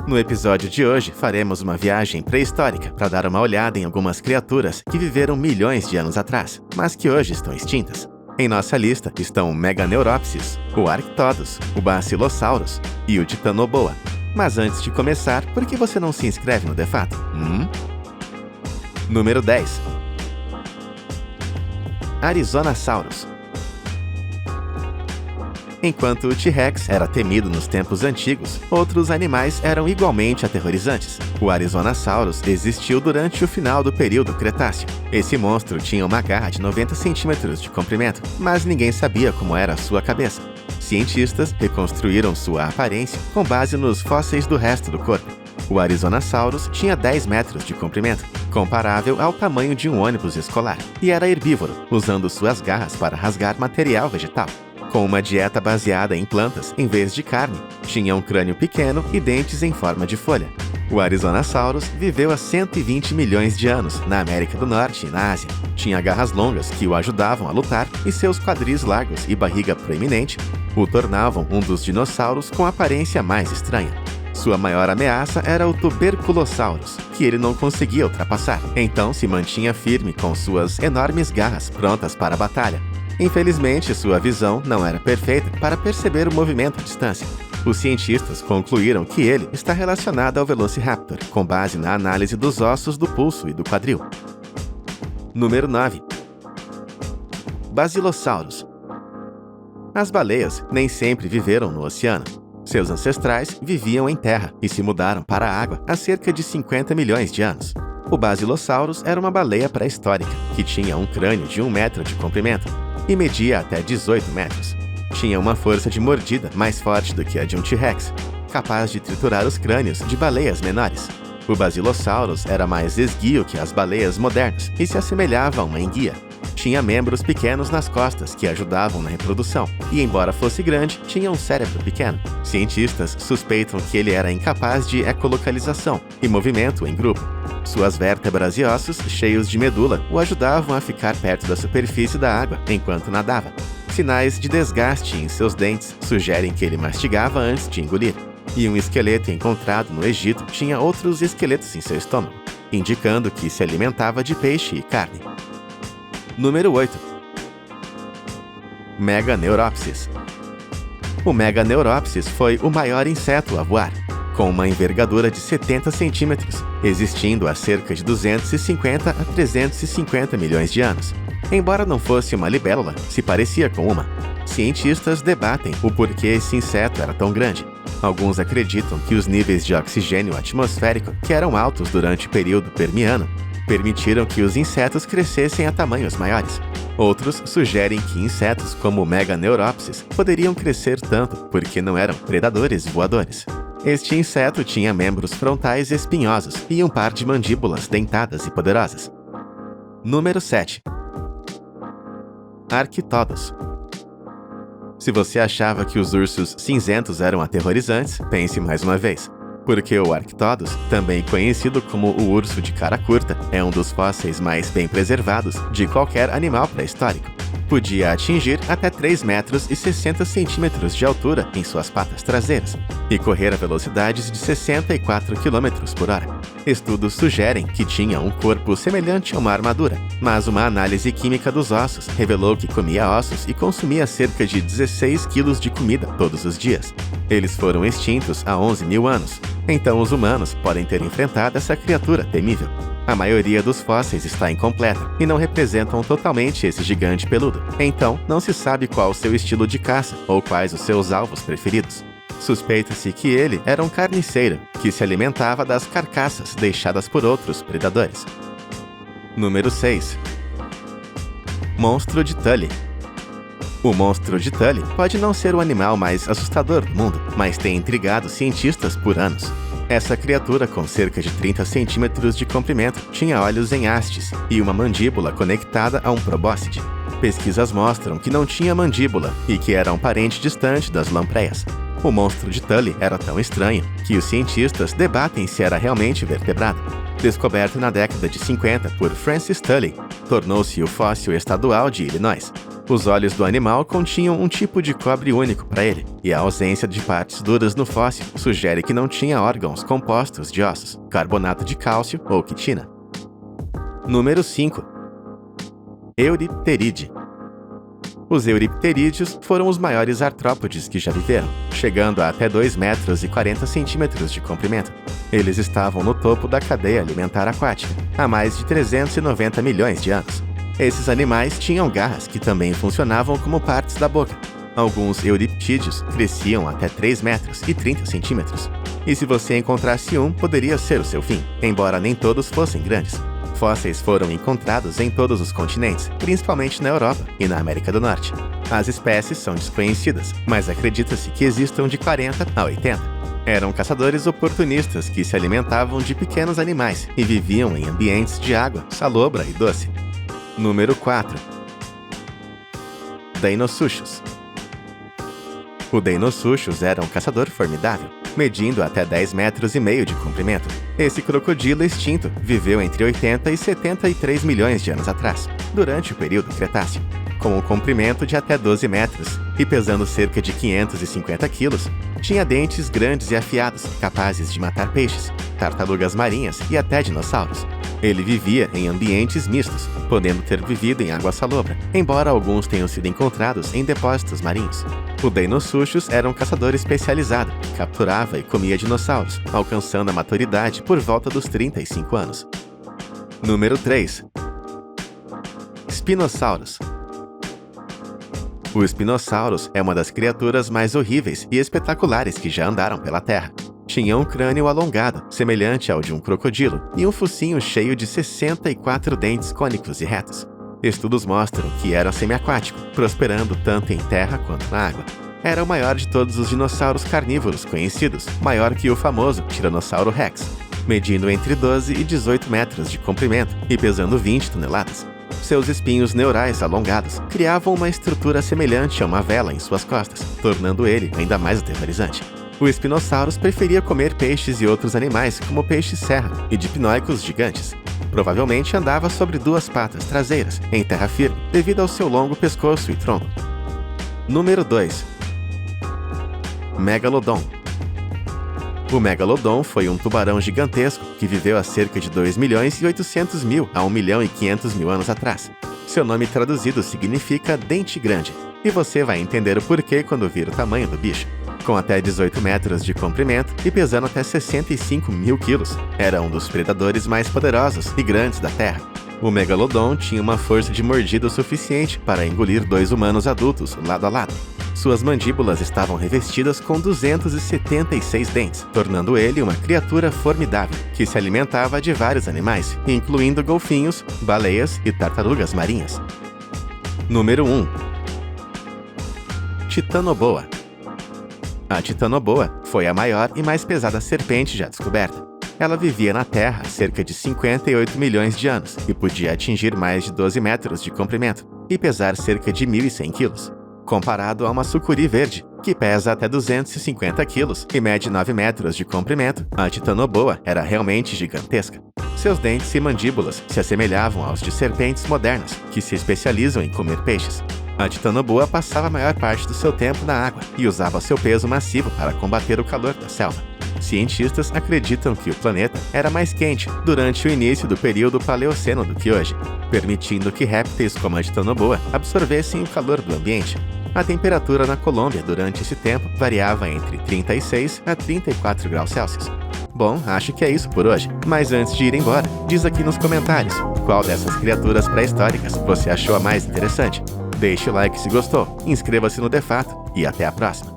No episódio de hoje, faremos uma viagem pré-histórica para dar uma olhada em algumas criaturas que viveram milhões de anos atrás, mas que hoje estão extintas. Em nossa lista estão o Meganeuropsis, o Arctodus, o Basilosaurus e o Titanoboa. Mas antes de começar, por que você não se inscreve no Defato? Número 10. Arizonasaurus. Enquanto o T-Rex era temido nos tempos antigos, outros animais eram igualmente aterrorizantes. O Arizonasaurus existiu durante o final do período Cretáceo. Esse monstro tinha uma garra de 90 centímetros de comprimento, mas ninguém sabia como era a sua cabeça. Cientistas reconstruíram sua aparência com base nos fósseis do resto do corpo. O Arizonasaurus tinha 10 metros de comprimento, comparável ao tamanho de um ônibus escolar, e era herbívoro, usando suas garras para rasgar material vegetal. Com uma dieta baseada em plantas em vez de carne, tinha um crânio pequeno e dentes em forma de folha. O Arizonasaurus viveu há 120 milhões de anos na América do Norte e na Ásia. Tinha garras longas que o ajudavam a lutar e seus quadris largos e barriga proeminente o tornavam um dos dinossauros com aparência mais estranha. Sua maior ameaça era o Tuberculosaurus, que ele não conseguia ultrapassar, então se mantinha firme com suas enormes garras prontas para a batalha. Infelizmente, sua visão não era perfeita para perceber o movimento à distância. Os cientistas concluíram que ele está relacionado ao Velociraptor, com base na análise dos ossos do pulso e do quadril. Número 9. Basilosaurus. As baleias nem sempre viveram no oceano. Seus ancestrais viviam em terra e se mudaram para a água há cerca de 50 milhões de anos. O Basilosaurus era uma baleia pré-histórica, que tinha um crânio de 1 metro de comprimento e media até 18 metros. Tinha uma força de mordida mais forte do que a de um T-Rex, capaz de triturar os crânios de baleias menores. O Basilosaurus era mais esguio que as baleias modernas e se assemelhava a uma enguia. Tinha membros pequenos nas costas que ajudavam na reprodução, e embora fosse grande, tinha um cérebro pequeno. Cientistas suspeitam que ele era incapaz de ecolocalização e movimento em grupo. Suas vértebras e ossos, cheios de medula, o ajudavam a ficar perto da superfície da água enquanto nadava. Sinais de desgaste em seus dentes sugerem que ele mastigava antes de engolir. E um esqueleto encontrado no Egito tinha outros esqueletos em seu estômago, indicando que se alimentava de peixe e carne. Número 8. Meganeuropsis. O Meganeuropsis foi o maior inseto a voar, com uma envergadura de 70 centímetros, existindo há cerca de 250 a 350 milhões de anos. Embora não fosse uma libélula, se parecia com uma. Cientistas debatem o porquê esse inseto era tão grande. Alguns acreditam que os níveis de oxigênio atmosférico, que eram altos durante o período Permiano, permitiram que os insetos crescessem a tamanhos maiores. Outros sugerem que insetos como o Meganeuropsis poderiam crescer tanto porque não eram predadores voadores. Este inseto tinha membros frontais espinhosos e um par de mandíbulas dentadas e poderosas. Número 7. Arctodus. Se você achava que os ursos cinzentos eram aterrorizantes, pense mais uma vez. Porque o Arctodus, também conhecido como o urso de cara curta, é um dos fósseis mais bem preservados de qualquer animal pré-histórico. Podia atingir até 3 metros e 60 centímetros de altura em suas patas traseiras e correr a velocidades de 64 km por hora. Estudos sugerem que tinha um corpo semelhante a uma armadura, mas uma análise química dos ossos revelou que comia ossos e consumia cerca de 16 quilos de comida todos os dias. Eles foram extintos há 11 mil anos, então os humanos podem ter enfrentado essa criatura temível. A maioria dos fósseis está incompleta e não representam totalmente esse gigante peludo, então não se sabe qual o seu estilo de caça ou quais os seus alvos preferidos. Suspeita-se que ele era um carniceiro que se alimentava das carcaças deixadas por outros predadores. Número 6. Monstro de Tully. O monstro de Tully pode não ser o animal mais assustador do mundo, mas tem intrigado cientistas por anos. Essa criatura, com cerca de 30 centímetros de comprimento, tinha olhos em hastes e uma mandíbula conectada a um probóscide. Pesquisas mostram que não tinha mandíbula e que era um parente distante das lampreias. O monstro de Tully era tão estranho que os cientistas debatem se era realmente vertebrado. Descoberto na década de 50 por Francis Tully, tornou-se o fóssil estadual de Illinois. Os olhos do animal continham um tipo de cobre único para ele, e a ausência de partes duras no fóssil sugere que não tinha órgãos compostos de ossos, carbonato de cálcio ou quitina. Número 5. Euripterídeo. Os euripterídeos foram os maiores artrópodes que já viveram, chegando a até 2,40 metros de comprimento. Eles estavam no topo da cadeia alimentar aquática, há mais de 390 milhões de anos. Esses animais tinham garras que também funcionavam como partes da boca. Alguns euriptídeos cresciam até 3,30 metros. E se você encontrasse um, poderia ser o seu fim, embora nem todos fossem grandes. Fósseis foram encontrados em todos os continentes, principalmente na Europa e na América do Norte. As espécies são desconhecidas, mas acredita-se que existam de 40 a 80. Eram caçadores oportunistas que se alimentavam de pequenos animais e viviam em ambientes de água, salobra e doce. Número 4. Deinosuchus. O Deinosuchus era um caçador formidável, medindo até 10,5 metros de comprimento. Esse crocodilo extinto viveu entre 80 e 73 milhões de anos atrás, durante o período Cretáceo. Com um comprimento de até 12 metros e pesando cerca de 550 quilos, tinha dentes grandes e afiados, capazes de matar peixes, tartarugas marinhas e até dinossauros. Ele vivia em ambientes mistos, podendo ter vivido em água salobra, embora alguns tenham sido encontrados em depósitos marinhos. O Deinosuchus era um caçador especializado, que capturava e comia dinossauros, alcançando a maturidade por volta dos 35 anos. Número 3. Spinosaurus. O Spinosaurus é uma das criaturas mais horríveis e espetaculares que já andaram pela Terra. Tinha um crânio alongado, semelhante ao de um crocodilo, e um focinho cheio de 64 dentes cônicos e retos. Estudos mostram que era semiaquático, prosperando tanto em terra quanto na água. Era o maior de todos os dinossauros carnívoros conhecidos, maior que o famoso Tiranossauro Rex, medindo entre 12 e 18 metros de comprimento e pesando 20 toneladas. Seus espinhos neurais alongados criavam uma estrutura semelhante a uma vela em suas costas, tornando ele ainda mais aterrorizante. O Spinosaurus preferia comer peixes e outros animais, como peixes-serra e dipnoicos gigantes. Provavelmente andava sobre 2 patas traseiras, em terra firme, devido ao seu longo pescoço e tronco. Número 2. Megalodon. O Megalodon foi um tubarão gigantesco que viveu há cerca de 2.800.000 a 1.500.000 anos atrás. Seu nome traduzido significa dente grande, e você vai entender o porquê quando vir o tamanho do bicho. Com até 18 metros de comprimento e pesando até 65 mil quilos, era um dos predadores mais poderosos e grandes da Terra. O Megalodon tinha uma força de mordida suficiente para engolir 2 humanos adultos lado a lado. Suas mandíbulas estavam revestidas com 276 dentes, tornando ele uma criatura formidável, que se alimentava de vários animais, incluindo golfinhos, baleias e tartarugas marinhas. Número 1. Titanoboa. A Titanoboa foi a maior e mais pesada serpente já descoberta. Ela vivia na Terra há cerca de 58 milhões de anos e podia atingir mais de 12 metros de comprimento e pesar cerca de 1.100 quilos. Comparado a uma sucuri verde, que pesa até 250 quilos e mede 9 metros de comprimento, a Titanoboa era realmente gigantesca. Seus dentes e mandíbulas se assemelhavam aos de serpentes modernas, que se especializam em comer peixes. A Titanoboa passava a maior parte do seu tempo na água e usava seu peso massivo para combater o calor da selva. Cientistas acreditam que o planeta era mais quente durante o início do período Paleoceno do que hoje, permitindo que répteis como a Titanoboa absorvessem o calor do ambiente. A temperatura na Colômbia durante esse tempo variava entre 36 a 34 graus Celsius. Bom, acho que é isso por hoje. Mas antes de ir embora, diz aqui nos comentários qual dessas criaturas pré-históricas você achou a mais interessante. Deixe o like se gostou, inscreva-se no Defato e até a próxima!